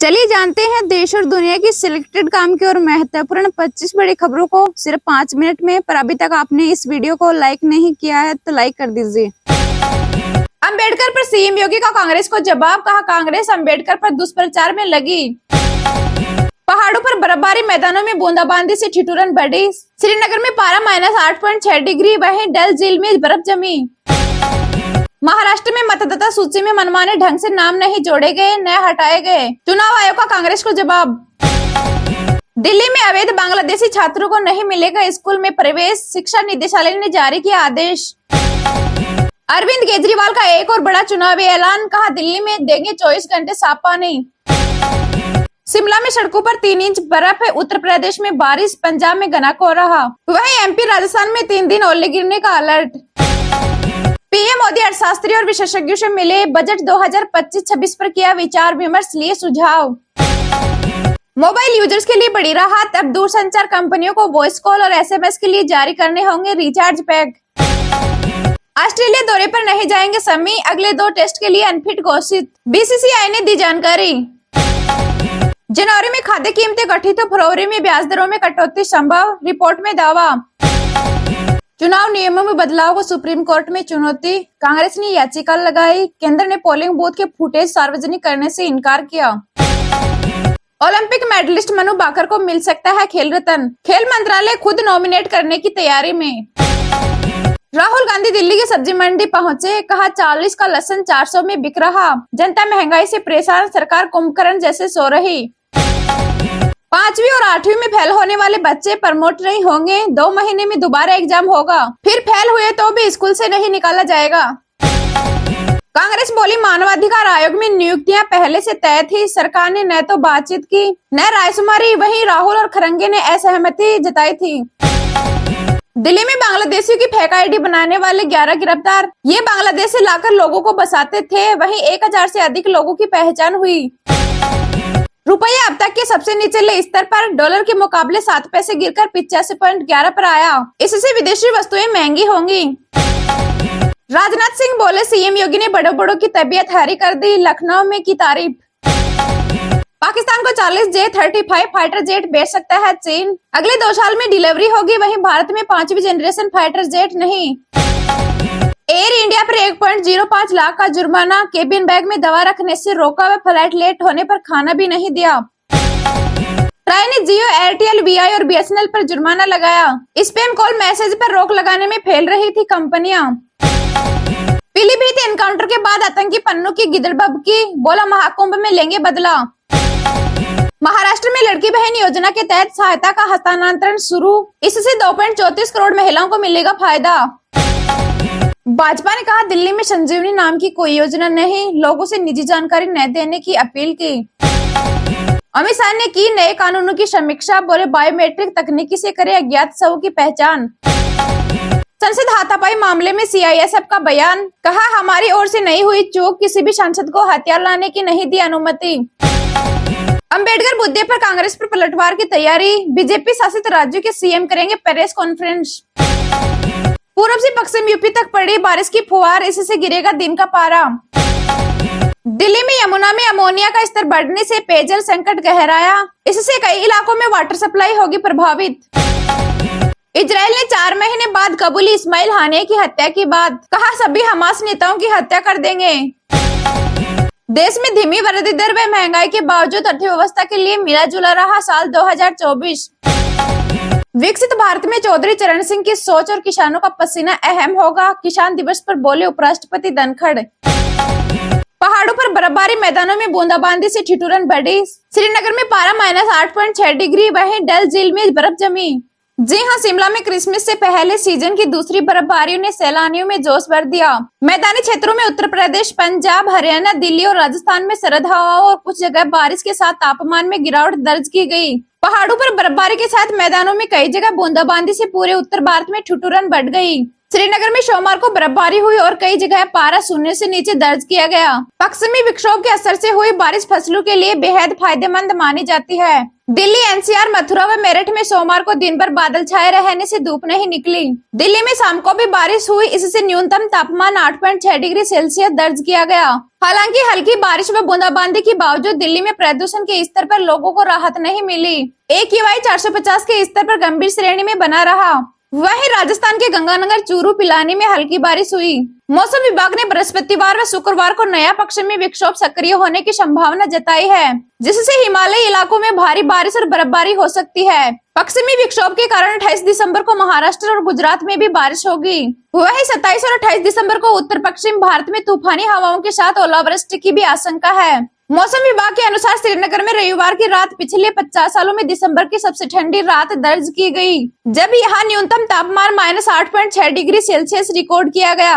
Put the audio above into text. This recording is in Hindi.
चलिए जानते हैं देश और दुनिया की सिलेक्टेड काम की और महत्वपूर्ण 25 बड़ी खबरों को सिर्फ 5 मिनट में। पर अभी तक आपने इस वीडियो को लाइक नहीं किया है तो लाइक कर दीजिए। अंबेडकर पर सीएम योगी का कांग्रेस को जवाब, कहा कांग्रेस अंबेडकर पर दुष्प्रचार में लगी। पहाड़ों पर बर्फबारी, मैदानों में बूंदाबांदी से ठिठुरन बढ़ी। श्रीनगर में पारा -8.6 डिग्री, वहीं डल झील में बर्फ जमी। महाराष्ट्र में मतदाता सूची में मनमाने ढंग से नाम नहीं जोड़े गए, न हटाए गए। चुनाव आयोग का कांग्रेस को जवाब। दिल्ली में अवैध बांग्लादेशी छात्रों को नहीं मिलेगा स्कूल में प्रवेश, शिक्षा निदेशालय ने जारी किया आदेश। अरविंद केजरीवाल का एक और बड़ा चुनावी ऐलान, कहा दिल्ली में देंगे 24 घंटे साफ पानी। शिमला में सड़कों पर 3 इंच बर्फ है। उत्तर प्रदेश में बारिश, पंजाब में घना कोहरा। वहीं एमपी राजस्थान में 3 दिन ओले गिरने का अलर्ट। पीएम मोदी अर्थशास्त्री और विशेषज्ञों से मिले, बजट 2025-26 पर किया विचार विमर्श, लिए सुझाव। मोबाइल यूजर्स के लिए बड़ी राहत, अब दूरसंचार कंपनियों को वॉइस कॉल और एसएमएस के लिए जारी करने होंगे रिचार्ज पैक। ऑस्ट्रेलिया दौरे पर नहीं जाएंगे शमी, अगले 2 टेस्ट के लिए अनफिट घोषित, बीसीसीआई ने दी जानकारी। जनवरी में खाद्य कीमतें घटी तो फरवरी में ब्याज दरों में कटौती संभव, रिपोर्ट में दावा। चुनाव नियमों में बदलाव को सुप्रीम कोर्ट में चुनौती, कांग्रेस ने याचिका लगाई। केंद्र ने पोलिंग बूथ के फुटेज सार्वजनिक करने से इनकार किया। ओलंपिक मेडलिस्ट मनु भाकर को मिल सकता है खेल रत्न, खेल मंत्रालय खुद नॉमिनेट करने की तैयारी में। राहुल गांधी दिल्ली की सब्जी मंडी पहुंचे, कहा 40 का लहसुन 400 में बिक रहा, जनता महंगाई से परेशान, सरकार कुंभकर्ण जैसे सो रही। 5वीं और 8वीं में फेल होने वाले बच्चे प्रमोट नहीं होंगे, 2 महीने में दोबारा एग्जाम होगा, फिर फेल हुए तो भी स्कूल से नहीं निकाला जाएगा। कांग्रेस बोली मानवाधिकार आयोग में नियुक्तियां पहले से तय थी, सरकार ने न तो बातचीत की न रायशुमारी, वहीं राहुल और खरंगे ने असहमति जताई थी। दिल्ली में बांग्लादेशियों की फेक आईडी बनाने वाले 11 गिरफ्तार, ये बांग्लादेश से लाकर लोगों को बसाते थे, वहीं 1000 से अधिक लोगों की पहचान हुई। रुपया अब तक के सबसे निचले स्तर पर, डॉलर के मुकाबले 7 पैसे गिरकर 85.11 पर आया, इससे विदेशी वस्तुएं महंगी होंगी। राजनाथ सिंह बोले सीएम योगी ने बड़ों बड़ों की तबीयत हरी कर दी, लखनऊ में की तारीफ। पाकिस्तान को 40 J-35 फाइटर जेट बेच सकता है चीन, अगले 2 साल में डिलीवरी होगी, वहीं भारत में 5वीं जनरेशन फाइटर जेट नहीं। एयर इंडिया पर 1.05 लाख का जुर्माना, केबिन बैग में दवा रखने से रोका व फ्लाइट लेट होने पर खाना भी नहीं दिया। ट्राई ने जियो, एयरटेल, वीआई और बीएसएनएल पर जुर्माना लगाया। स्पैम कॉल मैसेज पर रोक लगाने में फेल रही थी कंपनियां। पीलीभीत एनकाउंटर के बाद आतंकी पन्नू की गिदड़बबकी, बोला महाकुंभ में लेंगे बदला। महाराष्ट्र में लड़की बहन योजना के तहत सहायता का हस्तांतरण शुरू, इससे 2.34 करोड़ महिलाओं को मिलेगा फायदा। भाजपा ने कहा दिल्ली में संजीवनी नाम की कोई योजना नहीं, लोगों से निजी जानकारी न देने की अपील की। अमित शाह ने की नए कानूनों की समीक्षा, बोले बायोमेट्रिक तकनीकी से करे अज्ञात शवों की पहचान। संसद हाथापाई मामले में सीआईएसएफ का बयान, कहा हमारी ओर से नहीं हुई चूक, किसी भी सांसद को हथियार लाने की नहीं दी अनुमति। अंबेडकर मुद्दे पर कांग्रेस पर पलटवार की तैयारी, बीजेपी शासित राज्यों के सीएम करेंगे प्रेस कॉन्फ्रेंस। पूर्व से पश्चिम यूपी तक पड़ी बारिश की फुहार, इससे गिरेगा दिन का पारा। दिल्ली में यमुना में अमोनिया का स्तर बढ़ने से पेयजल संकट गहराया, इससे कई इलाकों में वाटर सप्लाई होगी प्रभावित। इजराइल ने 4 महीने बाद कबूली इस्माइल हानिया की हत्या की बात, कहा सभी हमास नेताओं की हत्या कर देंगे। देश में धीमी वृद्धि दर व महंगाई के बावजूद अर्थव्यवस्था के लिए मिला जुला रहा साल 2024। विकसित भारत में चौधरी चरण सिंह की सोच और किसानों का पसीना अहम होगा, किसान दिवस पर बोले उपराष्ट्रपति धनखड़। पहाड़ों पर बर्फबारी, मैदानों में बूंदाबांदी से ठिठुरन बढ़ी। श्रीनगर में पारा -8.6 डिग्री, वहीं डल झील में बर्फ जमी। जी हां, शिमला में क्रिसमस से पहले सीजन की दूसरी बर्फबारी ने सैलानियों में जोश भर दिया। मैदानी क्षेत्रों में उत्तर प्रदेश, पंजाब, हरियाणा, दिल्ली और राजस्थान में सर्द हवाओं और कुछ जगह बारिश के साथ तापमान में गिरावट दर्ज की गई। पहाड़ों पर बर्फबारी के साथ मैदानों में कई जगह बूंदाबांदी से पूरे उत्तर भारत में ठिठुरन बढ़ गई। श्रीनगर में सोमवार को बर्फबारी हुई और कई जगह पारा शून्य से नीचे दर्ज किया गया। पश्चिमी विक्षोभ के असर से हुई बारिश फसलों के लिए बेहद फायदेमंद मानी जाती है। दिल्ली, एनसीआर, मथुरा व मेरठ में सोमवार को दिन भर बादल छाए रहने से धूप नहीं निकली। दिल्ली में शाम को भी बारिश हुई, इससे न्यूनतम तापमान 8.6 डिग्री सेल्सियस दर्ज किया गया। हालांकि हल्की बारिश व बूंदाबांदी के बावजूद दिल्ली में प्रदूषण के स्तर पर लोगों को राहत नहीं मिली। AQI 450 के स्तर पर गंभीर श्रेणी में बना रहा। वहीं राजस्थान के गंगानगर, चूरू, पिलानी में हल्की बारिश हुई। मौसम विभाग ने बृहस्पतिवार व शुक्रवार को नया पश्चिमी विक्षोभ सक्रिय होने की संभावना जताई है, जिससे हिमालयी इलाकों में भारी बारिश और बर्फबारी हो सकती है। पश्चिमी विक्षोभ के कारण 28 दिसंबर को महाराष्ट्र और गुजरात में भी बारिश होगी। वहीं 27 और 28 दिसंबर को उत्तर पश्चिम भारत में तूफानी हवाओं के साथ ओलावृष्टि की भी आशंका है। मौसम विभाग के अनुसार श्रीनगर में रविवार की रात पिछले 50 सालों में दिसंबर की सबसे ठंडी रात दर्ज की गई, जब यहाँ न्यूनतम तापमान -8.6 डिग्री सेल्सियस रिकॉर्ड किया गया।